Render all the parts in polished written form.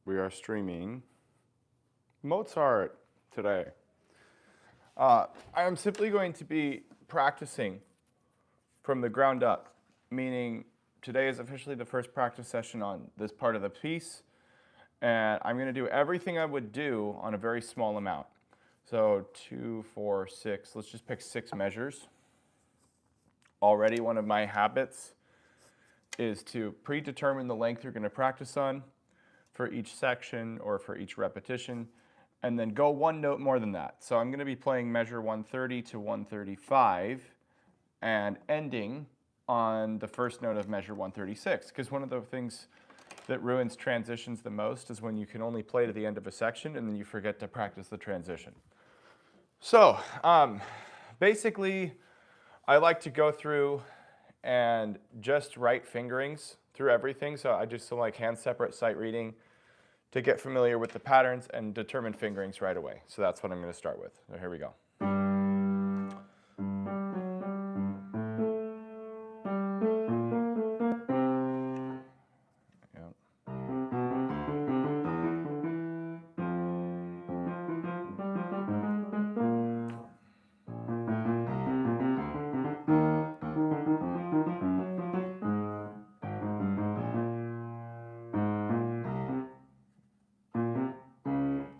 We are streaming Mozart today. I am simply going to be practicing from the ground up, meaning today is officially the first practice session on this part of the piece, and I'm going to do everything I would do on a very small amount. So 2, 4, 6, let's just pick 6 measures. Already one of my habits is to predetermine the length you're going to practice on for each section or for each repetition, and then go one note more than that. So I'm going to be playing measure 130 to 135 and ending on the first note of measure 136, because one of the things that ruins transitions the most is when you can only play to the end of a section and then you forget to practice the transition. So basically, I like to go through and just write fingerings through everything. So I just like hand separate sight reading to get familiar with the patterns and determine fingerings right away. So that's what I'm going to start with. So here we go.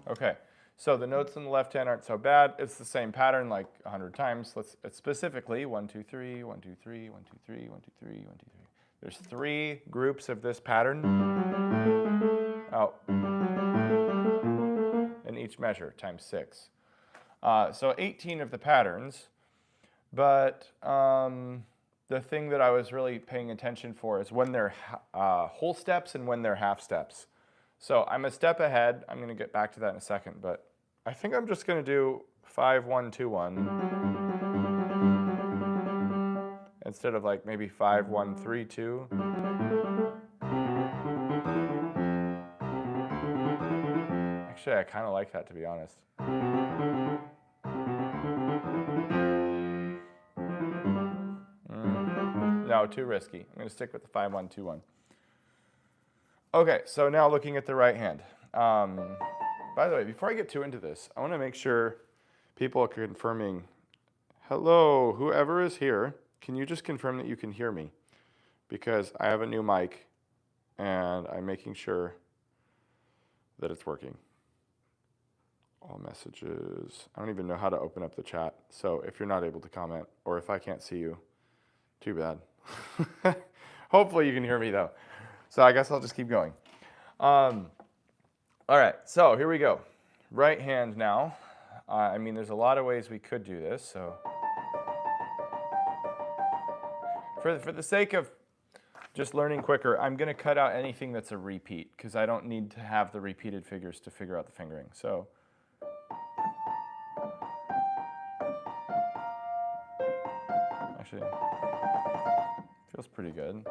Okay, so the notes on the left hand aren't so bad. It's the same pattern like 100 times. Let's specifically 1, 2, 3, 1, 2, 3, 1, 2, 3, 1, 2, 3, 1, 2, 3. There's 3 groups of this pattern out in each measure times 6. So 18 of the patterns, but the thing that I was really paying attention for is when they're whole steps and when they're half steps. So I'm a step ahead. I'm going to get back to that in a second, but I think I'm just going to do 5, 1, 2, 1 instead of like maybe 5, 1, 3, 2. Actually, I kind of like that, to be honest. No, too risky. I'm going to stick with the 5, 1, 2, 1. Okay, so now looking at the right hand. By the way, before I get too into this, I want to make sure people are confirming, hello, whoever is here, can you just confirm that you can hear me? Because I have a new mic, and I'm making sure that it's working. All messages. I don't even know how to open up the chat, so if you're not able to comment, or if I can't see you, too bad. Hopefully you can hear me, though. So I guess I'll just keep going. All right, so here we go. Right hand now. I mean, there's a lot of ways we could do this. So for the sake of just learning quicker, I'm going to cut out anything that's a repeat, because I don't need to have the repeated figures to figure out the fingering. So actually, feels pretty good.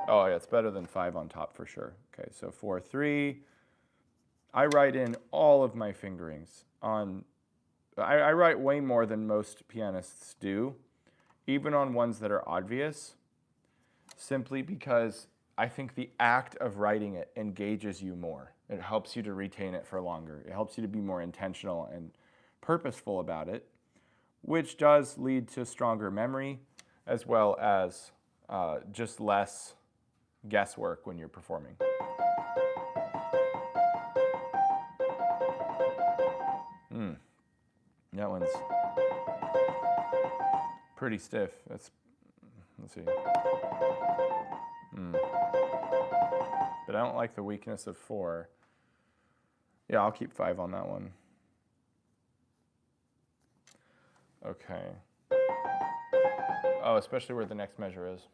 Oh, yeah, it's better than 5 on top for sure. Okay, so 4, 3. I write in all of my fingerings on. I write way more than most pianists do, even on ones that are obvious, simply because I think the act of writing it engages you more. It helps you to retain it for longer. It helps you to be more intentional and purposeful about it, which does lead to stronger memory, as well as just less guesswork when you're performing. That one's pretty stiff. Let's see. But I don't like the weakness of 4. Yeah, I'll keep 5 on that one. Okay. Oh, especially where the next measure is.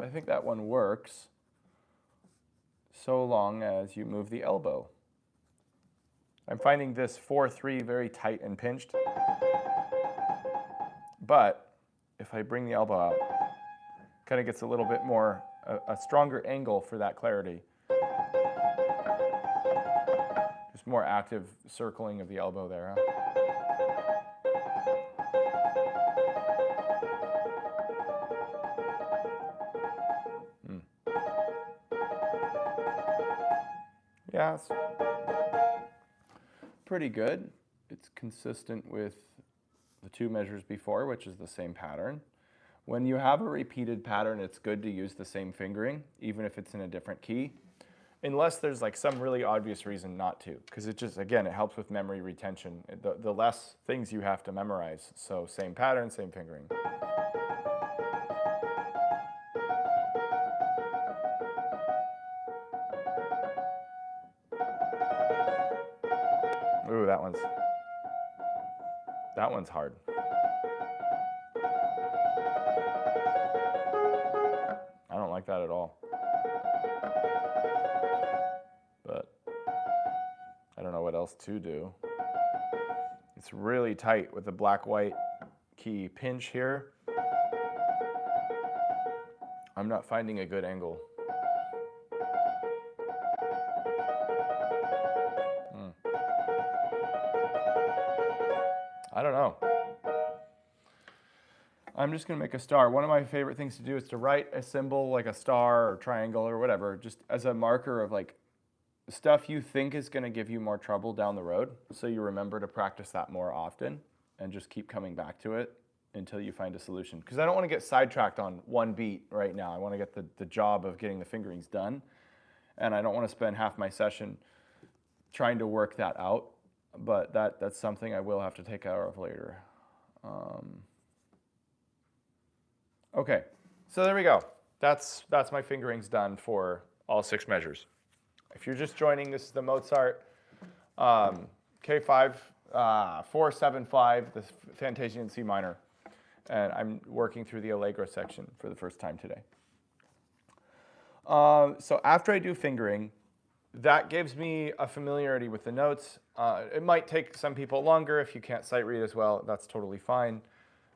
I think that one works so long as you move the elbow. I'm finding this 4-3 very tight and pinched, but if I bring the elbow out, kind of gets a little bit more, a stronger angle for that clarity. Just more active circling of the elbow there. Huh? Yeah, it's pretty good. It's consistent with the two measures before, which is the same pattern. When you have a repeated pattern, it's good to use the same fingering, even if it's in a different key, unless there's like some really obvious reason not to, because it just, again, it helps with memory retention. The less things you have to memorize. So same pattern, same fingering. Ooh, that one's hard. I don't like that at all. But I don't know what else to do. It's really tight with the black-white key pinch here. I'm not finding a good angle. I don't know. I'm just going to make a star. One of my favorite things to do is to write a symbol like a star or triangle or whatever, just as a marker of like stuff you think is going to give you more trouble down the road. So you remember to practice that more often and just keep coming back to it until you find a solution. Because I don't want to get sidetracked on one beat right now. I want to get the job of getting the fingerings done. And I don't want to spend half my session trying to work that out. But that's something I will have to take care of later. Okay, so there we go. That's my fingerings done for all 6 measures. If you're just joining, this is the Mozart K5 475, the Fantasia in C minor. And I'm working through the Allegro section for the first time today. So after I do fingering, that gives me a familiarity with the notes. It might take some people longer. If you can't sight read as well, that's totally fine.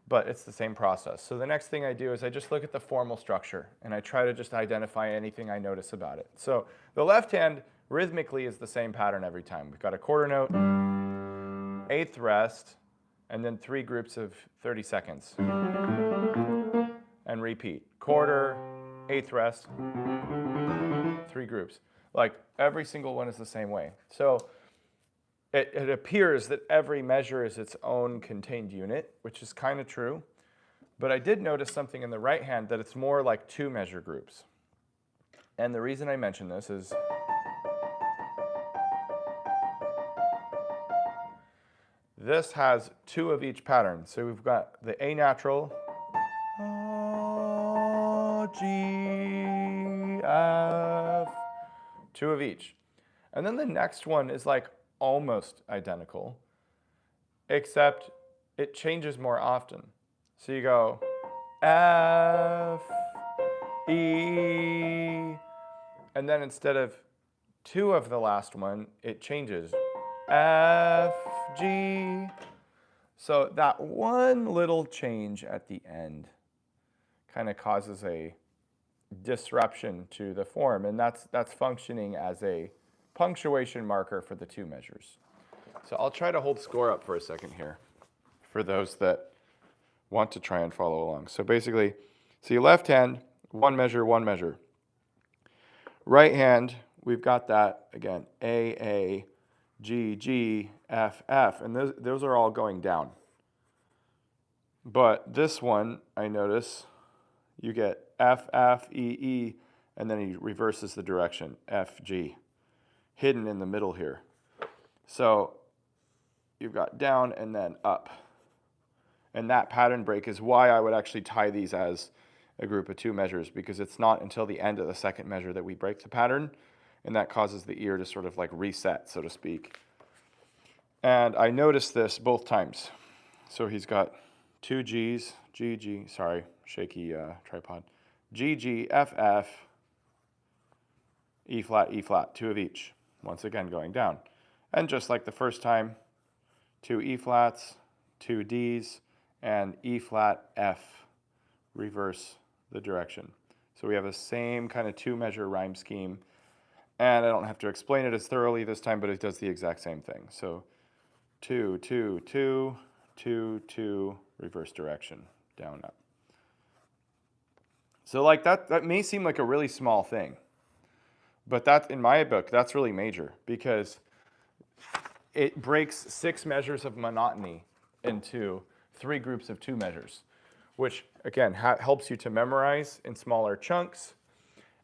But it's the same process. So the next thing I do is I just look at the formal structure, and I try to just identify anything I notice about it. So the left hand rhythmically is the same pattern every time. We've got a quarter note, 8th rest, and then 3 groups of 30 seconds. And repeat. Quarter, 8th rest, 3 groups. Like every single one is the same way. So it appears that every measure is its own contained unit, which is kind of true. But I did notice something in the right hand that it's more like 2 measure groups. And the reason I mention this is this has 2 of each pattern. So we've got the A natural, G, F, 2 of each. And then the next one is like almost identical, except it changes more often. So you go F, E, and then instead of 2 of the last one, it changes F, G. So that one little change at the end kind of causes a disruption to the form, and that's functioning as a punctuation marker for the 2 measures. So I'll try to hold score up for a second here for those that want to try and follow along. So basically, see left hand, 1 measure, 1 measure. Right hand, we've got that, again, A, G, G, F, F, and those are all going down. But this one, I notice, you get F, F, E, E, and then he reverses the direction, F, G, hidden in the middle here. So you've got down and then up. And that pattern break is why I would actually tie these as a group of 2 measures, because it's not until the end of the 2nd measure that we break the pattern, and that causes the ear to sort of like reset, so to speak. And I noticed this both times. So he's got 2 Gs, G, G, sorry, shaky tripod, G, G, F, F, E flat, 2 of each. Once again going down. And just like the first time, 2 E flats, 2 Ds, and E flat, F, reverse the direction. So we have the same kind of 2 measure rhyme scheme. And I don't have to explain it as thoroughly this time, but it does the exact same thing. So 2, 2, 2, 2, 2, reverse direction, down, up. So like that may seem like a really small thing. But that's, in my book, that's really major because it breaks 6 measures of monotony into 3 groups of 2 measures, which, again, helps you to memorize in smaller chunks,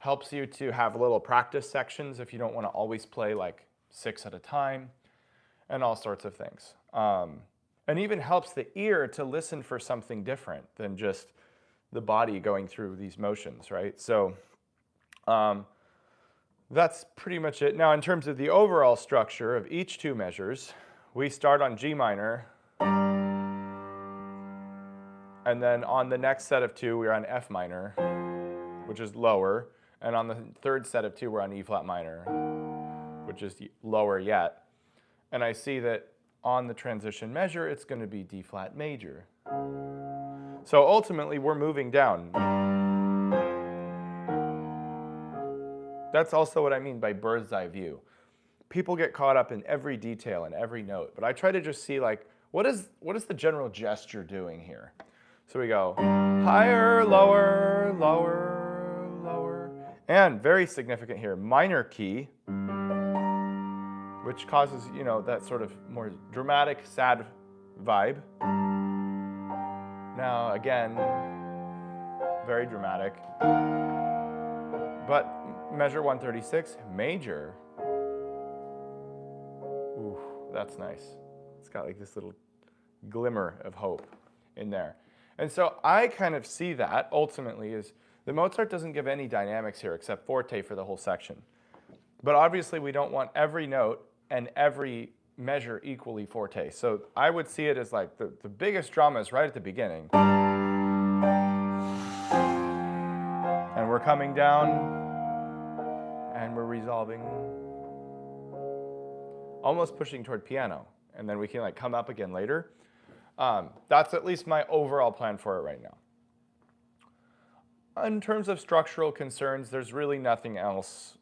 helps you to have little practice sections if you don't want to always play like 6 at a time, and all sorts of things. And even helps the ear to listen for something different than just the body going through these motions, right? So that's pretty much it. Now, in terms of the overall structure of each 2 measures, we start on G minor, and then on the next set of 2, we're on F minor, which is lower, and on the third set of 2, we're on E flat minor, which is lower yet. And I see that on the transition measure, it's going to be D flat major. So ultimately, we're moving down. That's also what I mean by bird's eye view. People get caught up in every detail and every note, but I try to just see like, what is the general gesture doing here? So we go higher, lower, lower, lower, and very significant here, minor key, which causes, you know, that sort of more dramatic, sad vibe. Now, again, very dramatic. But measure 136, major. Ooh, that's nice. It's got like this little glimmer of hope in there. And so I kind of see that, ultimately, is that Mozart doesn't give any dynamics here except forte for the whole section. But obviously, we don't want every note and every measure equally forte. So I would see it as like the biggest drama is right at the beginning. And we're coming down, and we're resolving, almost pushing toward piano. And then we can like come up again later. That's at least my overall plan for it right now. In terms of structural concerns, there's really nothing else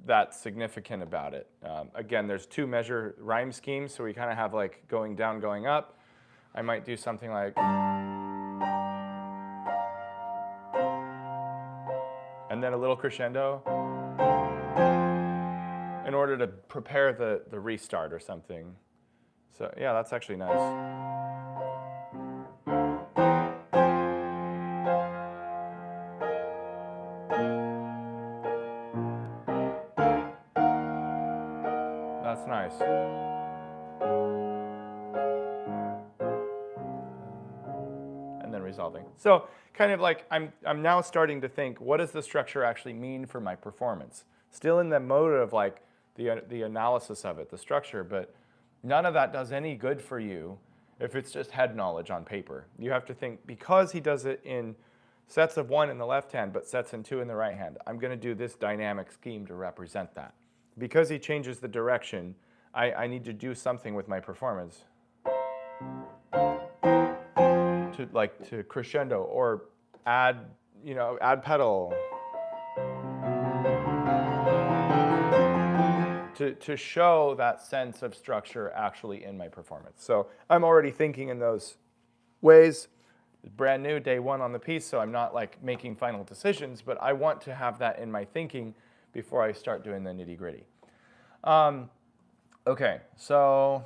that's significant about it. Again, there's 2 measure rhyme schemes, so we kind of have like going down, going up. I might do something like, and then a little crescendo in order to prepare the restart or something. So yeah, that's actually nice. That's nice. And then resolving. So kind of like I'm now starting to think, what does the structure actually mean for my performance? Still in the mode of like the analysis of it, the structure, but none of that does any good for you if it's just head knowledge on paper. You have to think, because he does it in sets of 1 in the left hand, but sets in 2 in the right hand, I'm going to do this dynamic scheme to represent that. Because he changes the direction, I need to do something with my performance to crescendo or add pedal to show that sense of structure actually in my performance. So I'm already thinking in those ways. Brand new, day 1 on the piece, so I'm not like making final decisions, but I want to have that in my thinking before I start doing the nitty-gritty. Okay, so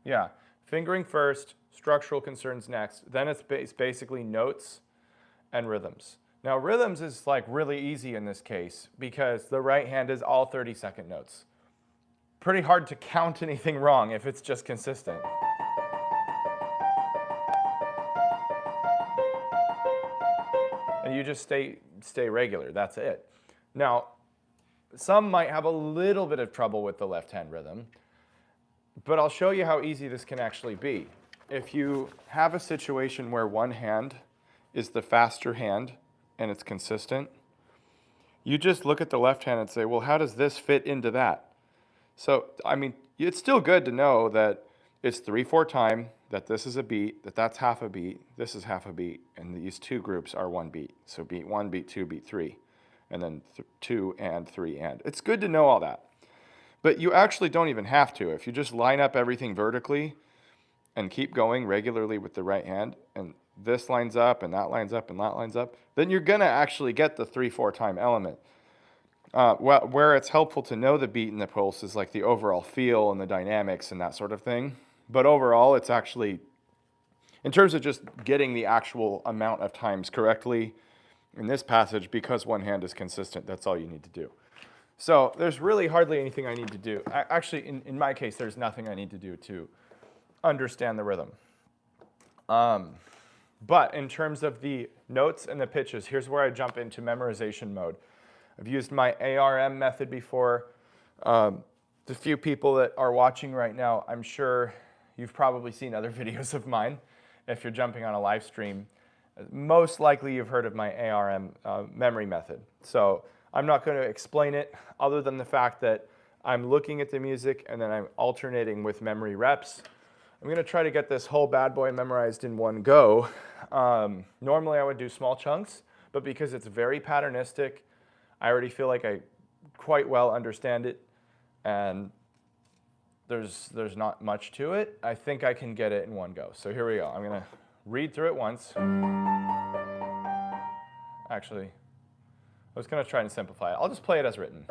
yeah, fingering first, structural concerns next, then it's basically notes and rhythms. Now rhythms is like really easy in this case because the right hand is all 30-second notes. Pretty hard to count anything wrong if it's just consistent. And you just stay regular, that's it. Now, some might have a little bit of trouble with the left-hand rhythm, but I'll show you how easy this can actually be. If you have a situation where one hand is the faster hand and it's consistent, you just look at the left hand and say, well, how does this fit into that? So, I mean, it's still good to know that it's 3/4 time, that this is a beat, that that's half a beat, this is half a beat, and these 2 groups are 1 beat. So beat 1, beat 2, beat 3, and then 2 and 3 and. It's good to know all that. But you actually don't even have to. If you just line up everything vertically, and keep going regularly with the right hand, and this lines up, and that lines up, and that lines up, then you're going to actually get the 3/4 time element. Where it's helpful to know the beat and the pulse is like the overall feel and the dynamics and that sort of thing. But overall, it's actually, in terms of just getting the actual amount of times correctly in this passage, because one hand is consistent, that's all you need to do. So there's really hardly anything I need to do. Actually, in my case, there's nothing I need to do to understand the rhythm. But in terms of the notes and the pitches, here's where I jump into memorization mode. I've used my ARM method before. The few people that are watching right now, I'm sure you've probably seen other videos of mine. If you're jumping on a live stream, most likely you've heard of my ARM memory method. So I'm not going to explain it other than the fact that I'm looking at the music and then I'm alternating with memory reps. I'm going to try to get this whole bad boy memorized in one go. Normally I would do small chunks, but because it's very patternistic, I already feel like I quite well understand it, and there's not much to it. I think I can get it in one go. So here we go. I'm going to read through it once. Actually, I was going to try and simplify it. I'll just play it as written.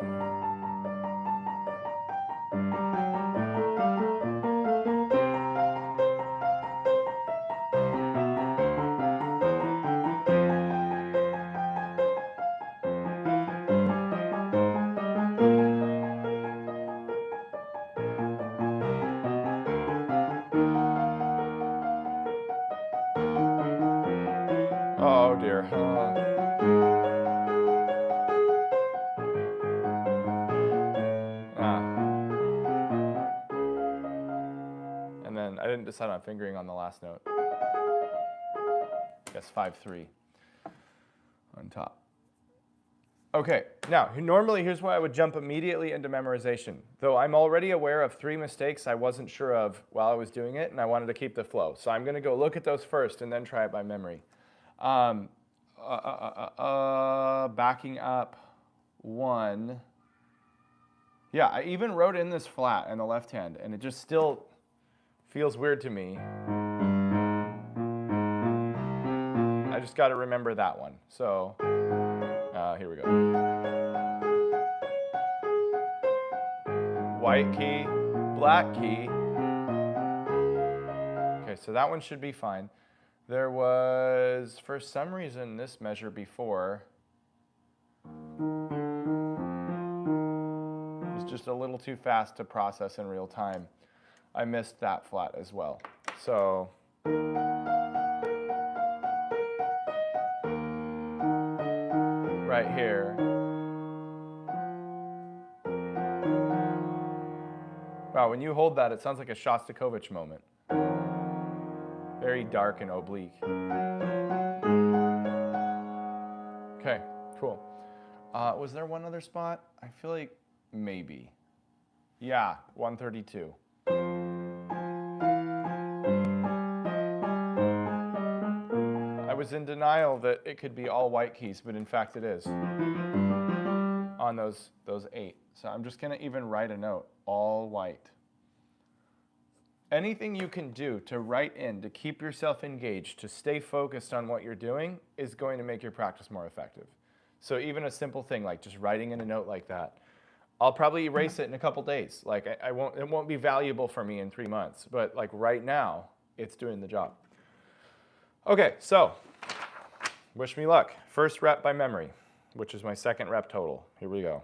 Oh dear. And then I didn't decide on fingering on the last note. I guess 5/3 on top. Okay, now normally here's why I would jump immediately into memorization. Though I'm already aware of 3 mistakes I wasn't sure of while I was doing it, and I wanted to keep the flow. So I'm going to go look at those first and then try it by memory. Backing up 1. Yeah, I even wrote in this flat in the left hand, and it just still feels weird to me. I just got to remember that one. So here we go. White key, black key. Okay, so that one should be fine. There was, for some reason, this measure before was just a little too fast to process in real time. I missed that flat as well. So right here. Wow, when you hold that, it sounds like a Shostakovich moment. Very dark and oblique. Okay, cool. Was there one other spot? I feel like maybe. Yeah, 132. I was in denial that it could be all white keys, but in fact it is on those 8. So I'm just going to even write a note, all white. Anything you can do to write in, to keep yourself engaged, to stay focused on what you're doing is going to make your practice more effective. So even a simple thing like just writing in a note like that, I'll probably erase it in a couple days. Like it won't be valuable for me in 3 months, but like right now, it's doing the job. Okay, so wish me luck. First rep by memory, which is my second rep total. Here we go.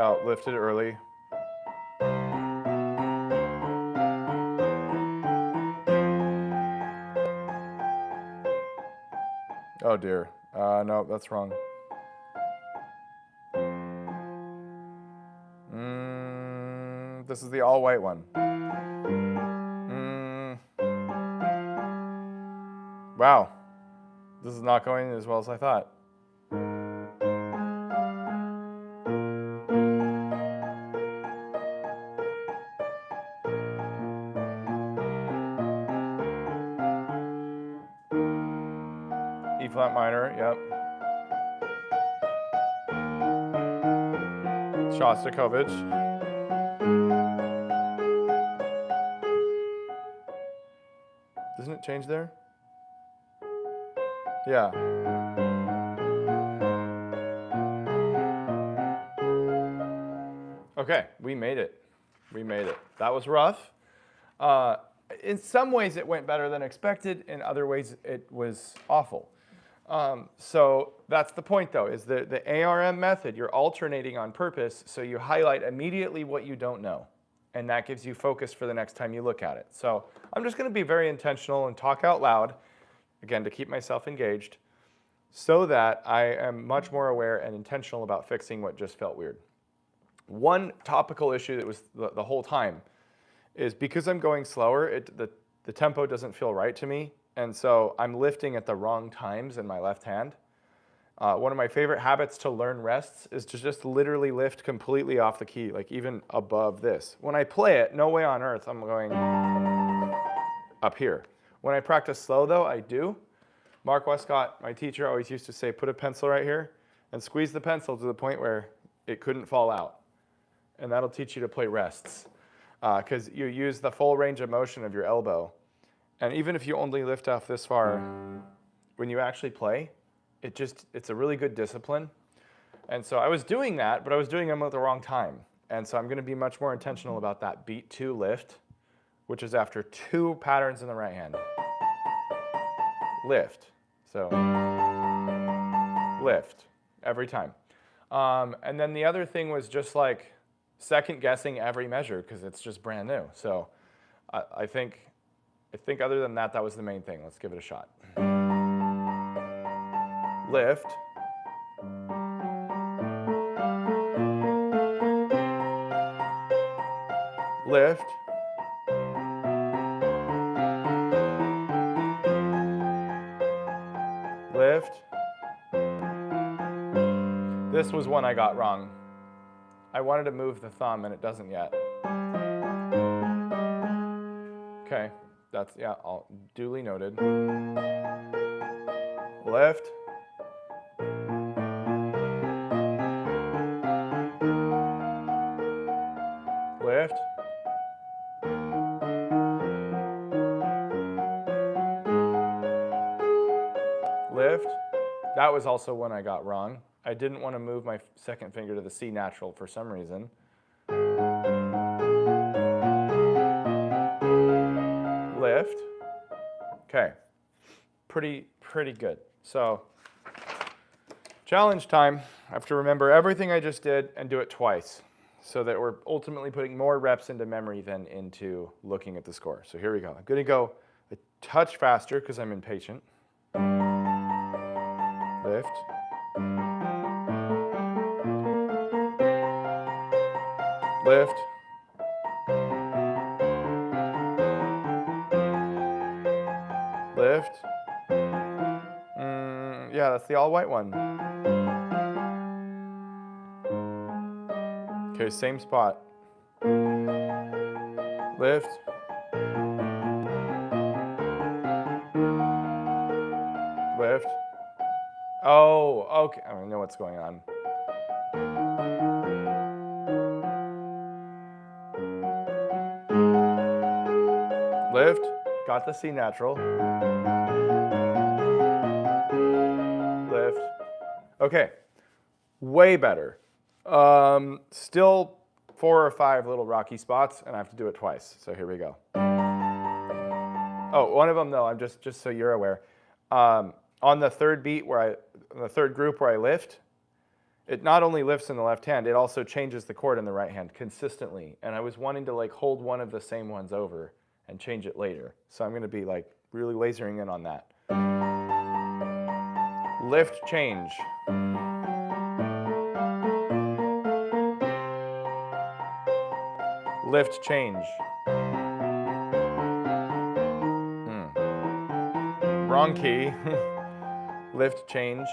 Oh, lifted early. Oh dear. No, that's wrong. This is the all white one. Wow. This is not going as well as I thought. E flat minor, yep. Shostakovich. Doesn't it change there? Yeah. Okay, we made it. We made it. That was rough. In some ways it went better than expected. In other ways it was awful. So that's the point though, is the ARM method, you're alternating on purpose, so you highlight immediately what you don't know. And that gives you focus for the next time you look at it. So I'm just going to be very intentional and talk out loud, again, to keep myself engaged, so that I am much more aware and intentional about fixing what just felt weird. One topical issue that was the whole time is because I'm going slower, the tempo doesn't feel right to me. And so I'm lifting at the wrong times in my left hand. One of my favorite habits to learn rests is to just literally lift completely off the key, like even above this. When I play it, no way on earth I'm going up here. When I practice slow though, I do. Mark Westcott, my teacher, always used to say, put a pencil right here and squeeze the pencil to the point where it couldn't fall out. And that'll teach you to play rests because you use the full range of motion of your elbow. And even if you only lift off this far, when you actually play, it's a really good discipline. And so I was doing that, but I was doing them at the wrong time. And so I'm going to be much more intentional about that beat 2 lift, which is after 2 patterns in the right hand. Lift. So lift every time. And then the other thing was just like second guessing every measure because it's just brand new. So I think other than that, that was the main thing. Let's give it a shot. Lift. Lift. Lift. This was one I got wrong. I wanted to move the thumb and it doesn't yet. Okay, that's, yeah, all duly noted. Lift. Lift. Lift. That was also one I got wrong. I didn't want to move my second finger to the C natural for some reason. Lift. Okay. Pretty good. So, challenge time. I have to remember everything I just did and do it twice so that we're ultimately putting more reps into memory than into looking at the score. So here we go. I'm going to go a touch faster because I'm impatient. Lift. Lift. Lift. Yeah, that's the all white one. Okay, same spot. Lift. Lift. Oh, okay. I know what's going on. Lift. Got the C natural. Lift. Okay. Way better. Still 4 or 5 little rocky spots, and I have to do it twice. So here we go. Oh, one of them though, I'm just so you're aware. On the third beat the third group where I lift, it not only lifts in the left hand, it also changes the chord in the right hand consistently. And I was wanting to like hold one of the same ones over and change it later. So I'm going to be like really lasering in on that. Lift, change. Lift, change. Wrong key. Lift, change.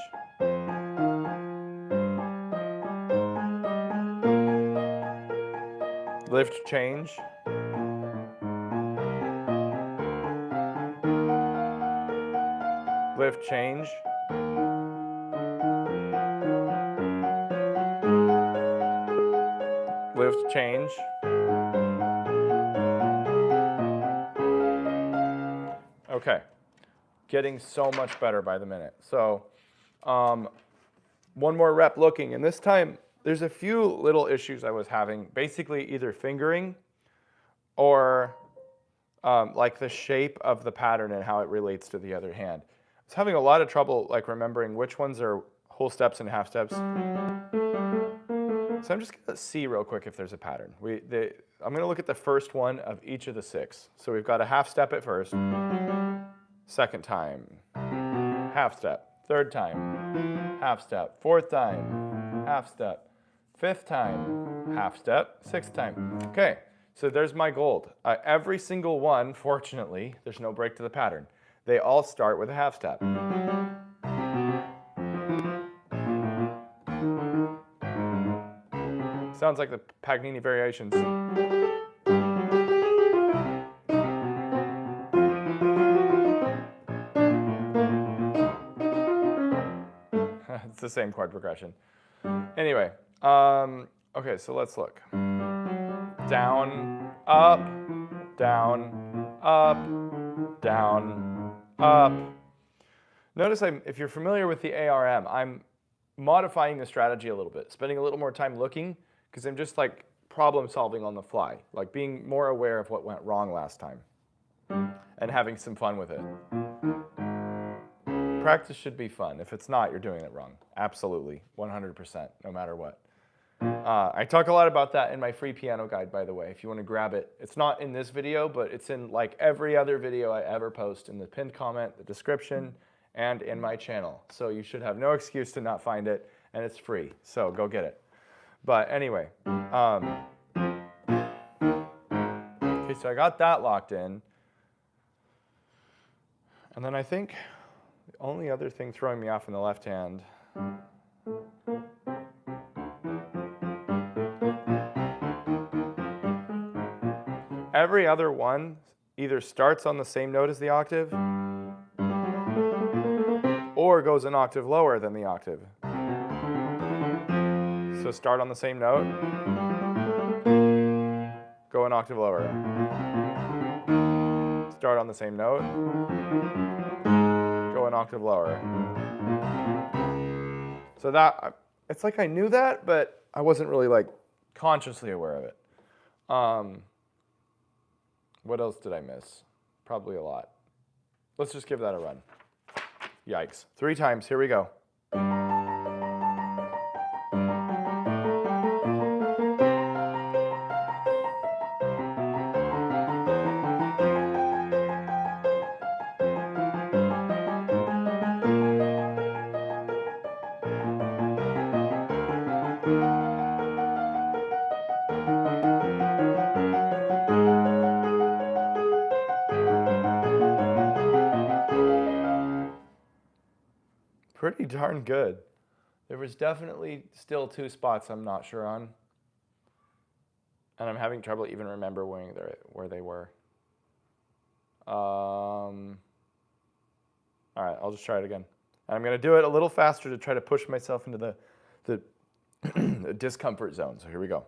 Lift, change. Lift, change. lift change. Okay, getting so much better by the minute. So one more rep looking, and this time there's a few little issues I was having, basically either fingering or like the shape of the pattern and how it relates to the other hand. I was having a lot of trouble like remembering which ones are whole steps and half steps. So I'm just going to see real quick if there's a pattern. I'm going to look at the first one of each of the 6. So we've got a half step at first, second time, half step, third time, half step, fourth time, half step, fifth time, half step, sixth time. Okay, so there's my gold. Every single one, fortunately, there's no break to the pattern. They all start with a half step. Sounds like the Paganini variations. It's the same chord progression. Anyway, okay, so let's look. Down, up, down, up, down, up. Notice if you're familiar with the ARM, I'm modifying the strategy a little bit, spending a little more time looking, because I'm just like problem solving on the fly, like being more aware of what went wrong last time and having some fun with it. Practice should be fun. If it's not, you're doing it wrong. Absolutely, 100%, no matter what. I talk a lot about that in my free piano guide, by the way, if you want to grab it. It's not in this video, but it's in like every other video I ever post in the pinned comment, the description, and in my channel. So you should have no excuse to not find it, and it's free, so go get it. But anyway, okay, so I got that locked in. And then I think the only other thing throwing me off in the left hand, every other one either starts on the same note as the octave or goes an octave lower than the octave. So start on the same note, go an octave lower. Start on the same note, go an octave lower. So that, it's like I knew that, but I wasn't really like consciously aware of it. What else did I miss? Probably a lot. Let's just give that a run. Yikes. 3 times, here we go. Pretty darn good. There was definitely still 2 spots I'm not sure on. And I'm having trouble even remembering where they were. All right, I'll just try it again. And I'm going to do it a little faster to try to push myself into the discomfort zone. So here we go.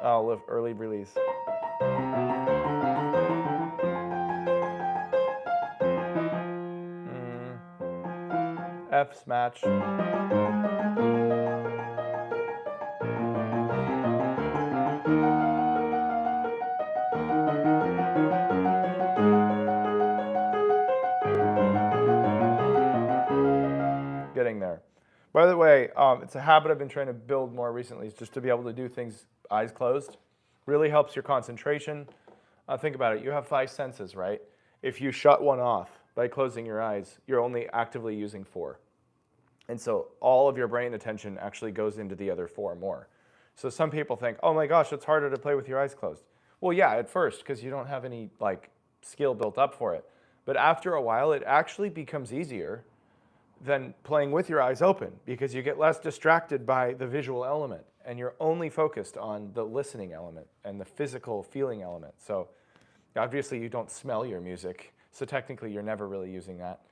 Oh, early release. F smash. Getting there. By the way, it's a habit I've been trying to build more recently, is just to be able to do things eyes closed. Really helps your concentration. Think about it. You have 5 senses, right? If you shut one off by closing your eyes, you're only actively using 4. And so all of your brain attention actually goes into the other 4 more. So some people think, oh my gosh, it's harder to play with your eyes closed. Well, yeah, at first, because you don't have any like skill built up for it. But after a while, it actually becomes easier than playing with your eyes open, because you get less distracted by the visual element and you're only focused on the listening element and the physical feeling element. So obviously you don't smell your music, so technically you're never really using that.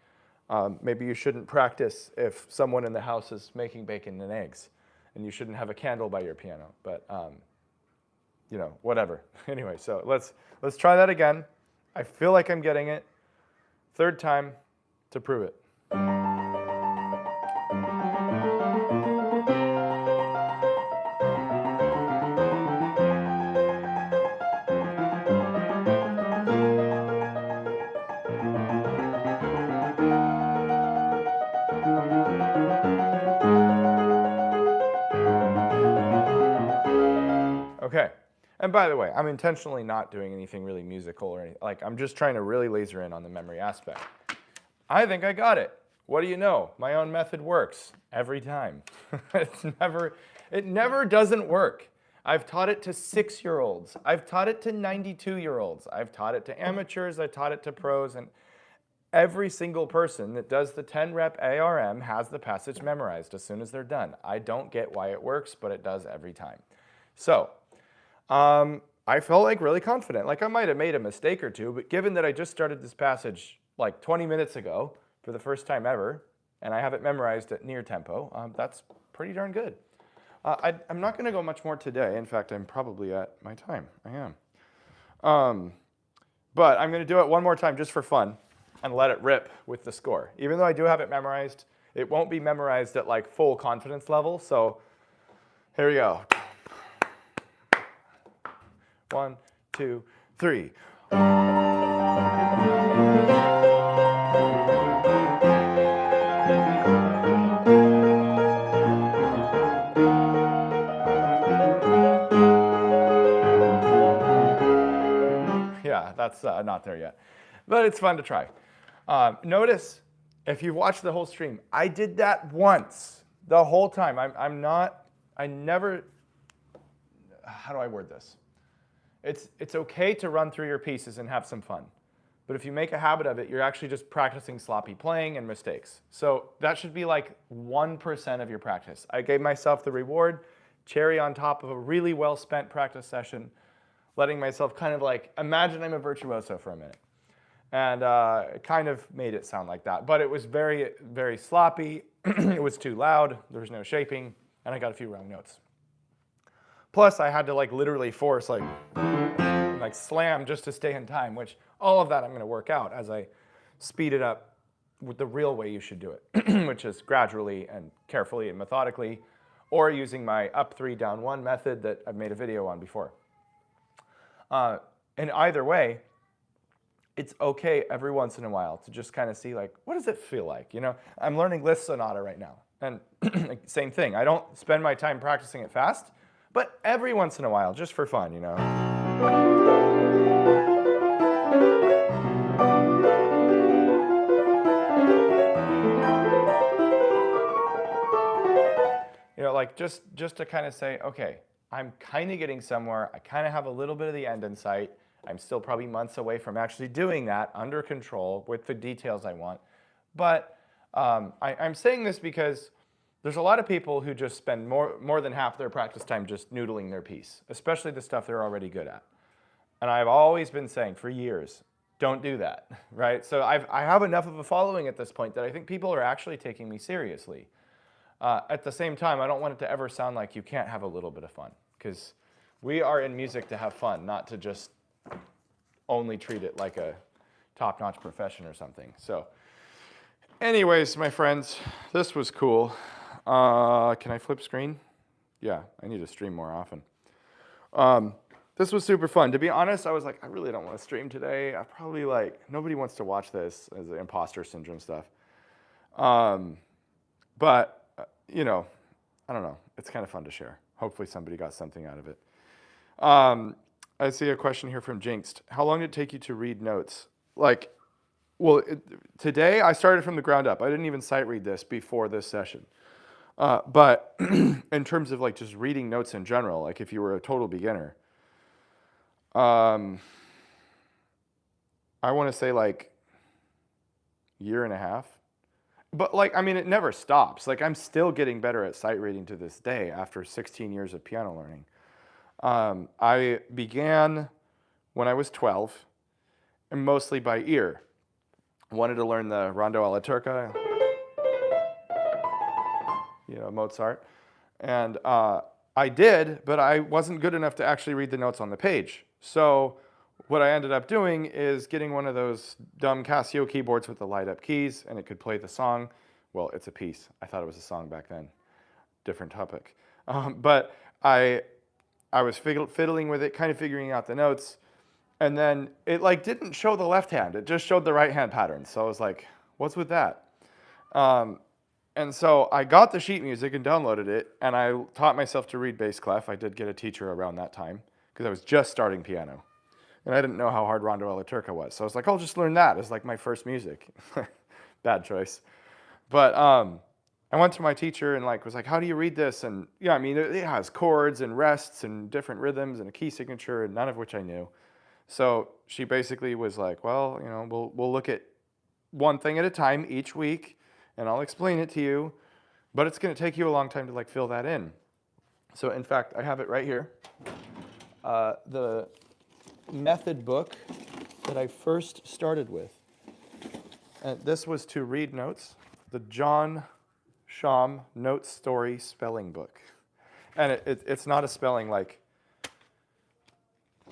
Maybe you shouldn't practice if someone in the house is making bacon and eggs, and you shouldn't have a candle by your piano. But you know, whatever. Anyway, so let's try that again. I feel like I'm getting it. Third time to prove it. Okay. And by the way, I'm intentionally not doing anything really musical or anything. Like, I'm just trying to really laser in on the memory aspect. I think I got it. What do you know? My own method works every time. It never doesn't work. I've taught it to 6-year-olds. I've taught it to 92-year-olds. I've taught it to amateurs. I taught it to pros. And every single person that does the 10-rep ARM has the passage memorized as soon as they're done. I don't get why it works, but it does every time. So, I felt like really confident. Like I might have made a mistake or two, but given that I just started this passage like 20 minutes ago for the first time ever, and I have it memorized at near tempo, that's pretty darn good. I'm not going to go much more today. In fact, I'm probably at my time. I am. But I'm going to do it one more time just for fun and let it rip with the score. Even though I do have it memorized, it won't be memorized at like full confidence level. So here we go. 1, 2, 3. Yeah, that's not there yet, but it's fun to try. Notice, if you've watched the whole stream, I did that once the whole time. I never, how do I word this? It's okay to run through your pieces and have some fun. But if you make a habit of it, you're actually just practicing sloppy playing and mistakes. So that should be like 1% of your practice. I gave myself the reward, cherry on top of a really well-spent practice session, letting myself kind of like, imagine I'm a virtuoso for a minute. And it kind of made it sound like that. But it was very, very sloppy. It was too loud. There was no shaping. And I got a few wrong notes. Plus, I had to like literally force like slam just to stay in time, which all of that I'm going to work out as I speed it up with the real way you should do it, which is gradually and carefully and methodically, or using my up 3, down 1 method that I've made a video on before. And either way, it's okay every once in a while to just kind of see like, what does it feel like? You know, I'm learning Liszt Sonata right now, and same thing. I don't spend my time practicing it fast. But every once in a while, just for fun, you know. You know, like just to kind of say, okay, I'm kind of getting somewhere. I kind of have a little bit of the end in sight. I'm still probably months away from actually doing that under control with the details I want. But I'm saying this because there's a lot of people who just spend more than half their practice time just noodling their piece, especially the stuff they're already good at. And I've always been saying for years, don't do that, right? So I have enough of a following at this point that I think people are actually taking me seriously. At the same time, I don't want it to ever sound like you can't have a little bit of fun, because we are in music to have fun, not to just only treat it like a top-notch profession or something. So anyways, my friends, this was cool. Can I flip screen? Yeah, I need to stream more often. This was super fun. To be honest, I was like, I really don't want to stream today. I probably nobody wants to watch this as the imposter syndrome stuff. But, you know, I don't know. It's kind of fun to share. Hopefully somebody got something out of it. I see a question here from Jinxed. How long did it take you to read notes? Today I started from the ground up. I didn't even sight read this before this session. But in terms of just reading notes in general, like if you were a total beginner, I want to say year and a half. But it never stops. I'm still getting better at sight reading to this day after 16 years of piano learning. I began when I was 12, and mostly by ear. wanted to learn the Rondo alla Turca, Mozart. And I did, but I wasn't good enough to actually read the notes on the page. So what I ended up doing is getting one of those dumb Casio keyboards with the light up keys, and it could play the song. Well, it's a piece. I thought it was a song back then. Different topic. But I was fiddling with it, kind of figuring out the notes. And then it didn't show the left hand. It just showed the right hand pattern. So I was like, what's with that? And so I got the sheet music and downloaded it, and I taught myself to read bass clef. I did get a teacher around that time because I was just starting piano. And I didn't know how hard Rondo alla Turca was. So I was like, I'll just learn that as my first music. Bad choice. But I went to my teacher and was like, how do you read this? And yeah, I mean, it has chords and rests and different rhythms and a key signature, and none of which I knew. So she basically was like, well, we'll look at one thing at a time each week, and I'll explain it to you, but it's going to take you a long time to fill that in. So in fact, I have it right here. The method book that I first started with. And this was to read notes, the John Sham Note Story Spelling Book. And it's not a spelling like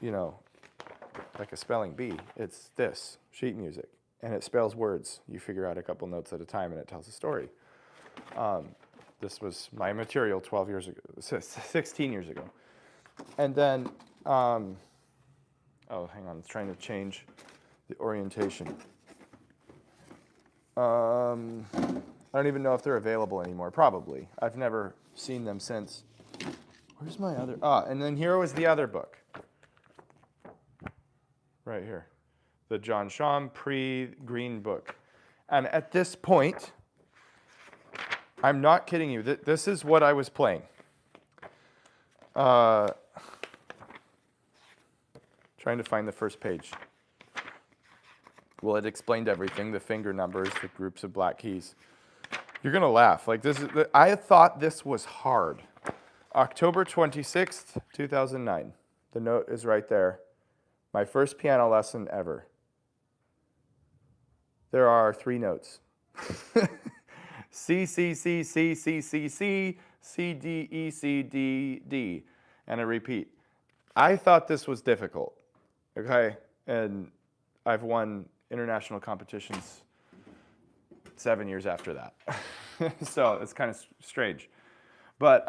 a spelling bee. It's this, sheet music. And it spells words. You figure out a couple notes at a time, and it tells a story. This was my material 12 years ago, 16 years ago. And then, oh, hang on, it's trying to change the orientation. I don't even know if they're available anymore, probably. I've never seen them since. Where's my other, and then here was the other book. Right here. The John Sham pre-Green book. And at this point, I'm not kidding you, this is what I was playing. Trying to find the first page. Well, it explained everything, the finger numbers, the groups of black keys. You're going to laugh. I thought this was hard. October 26th, 2009. The note is right there. My first piano lesson ever. There are 3 notes. C, C, C, C, C, C, C, C, D, E, C, D, D, and a repeat. I thought this was difficult, okay? And I've won international competitions 7 years after that. So it's kind of strange. But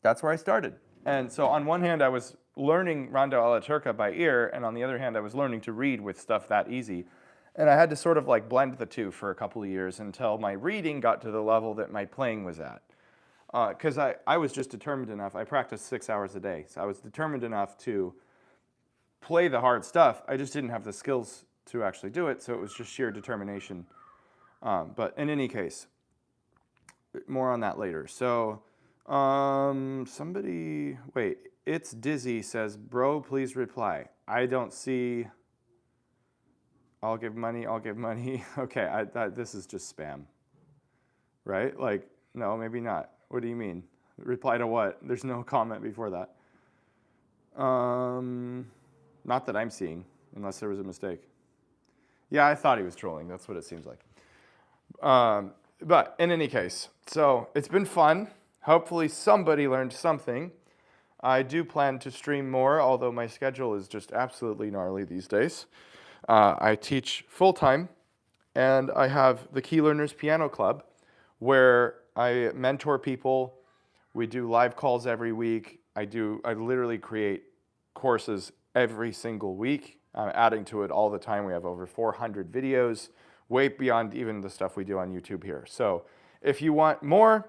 that's where I started. And so on one hand, I was learning Rondo alla Turca by ear, and on the other hand, I was learning to read with stuff that easy. And I had to sort of blend the two for a couple of years until my reading got to the level that my playing was at. Because I was just determined enough. I practiced 6 hours a day. So I was determined enough to play the hard stuff. I just didn't have the skills to actually do it. So it was just sheer determination. But in any case, more on that later. So It's Dizzy says, bro, please reply. I don't see... I'll give money. Okay, this is just spam, right? No, maybe not. What do you mean? Reply to what? There's no comment before that. Not that I'm seeing, unless there was a mistake. Yeah, I thought he was trolling. That's what it seems like. But in any case, so it's been fun. Hopefully somebody learned something. I do plan to stream more, although my schedule is just absolutely gnarly these days. I teach full-time, and I have the Key Learners Piano Club, where I mentor people. We do live calls every week. I literally create courses every single week. I'm adding to it all the time. We have over 400 videos, way beyond even the stuff we do on YouTube here. So if you want more,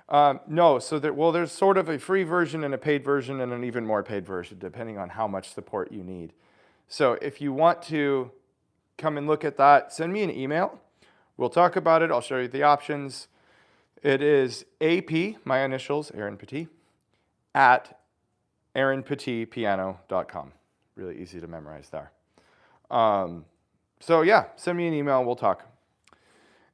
there's sort of a free version and a paid version and an even more paid version, depending on how much support you need. So if you want to come and look at that, send me an email. We'll talk about it. I'll show you the options. It is AP, my initials, Aaron Petit, at aaronpetitpiano.com. Really easy to memorize there. So yeah, send me an email. We'll talk.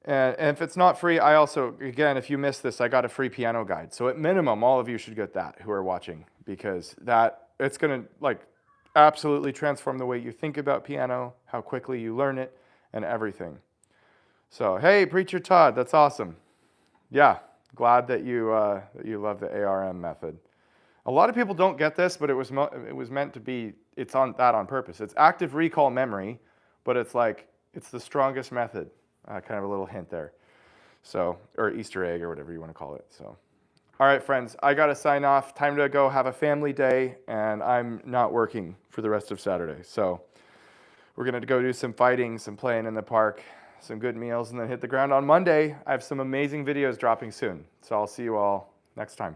And if it's not free, I also, again, if you missed this, I got a free piano guide. So at minimum, all of you should get that who are watching, because it's going to absolutely transform the way you think about piano, how quickly you learn it, and everything. So, hey, Preacher Todd, that's awesome. Yeah, glad that you love the ARM method. A lot of people don't get this, but it was meant to be, it's on purpose. It's active recall memory, but it's the strongest method. Kind of a little hint there. So, or Easter egg or whatever you want to call it. So, all right, friends, I got to sign off. Time to go have a family day, and I'm not working for the rest of Saturday. So, we're going to go do some fighting, some playing in the park, some good meals, and then hit the ground on Monday. I have some amazing videos dropping soon. So I'll see you all next time.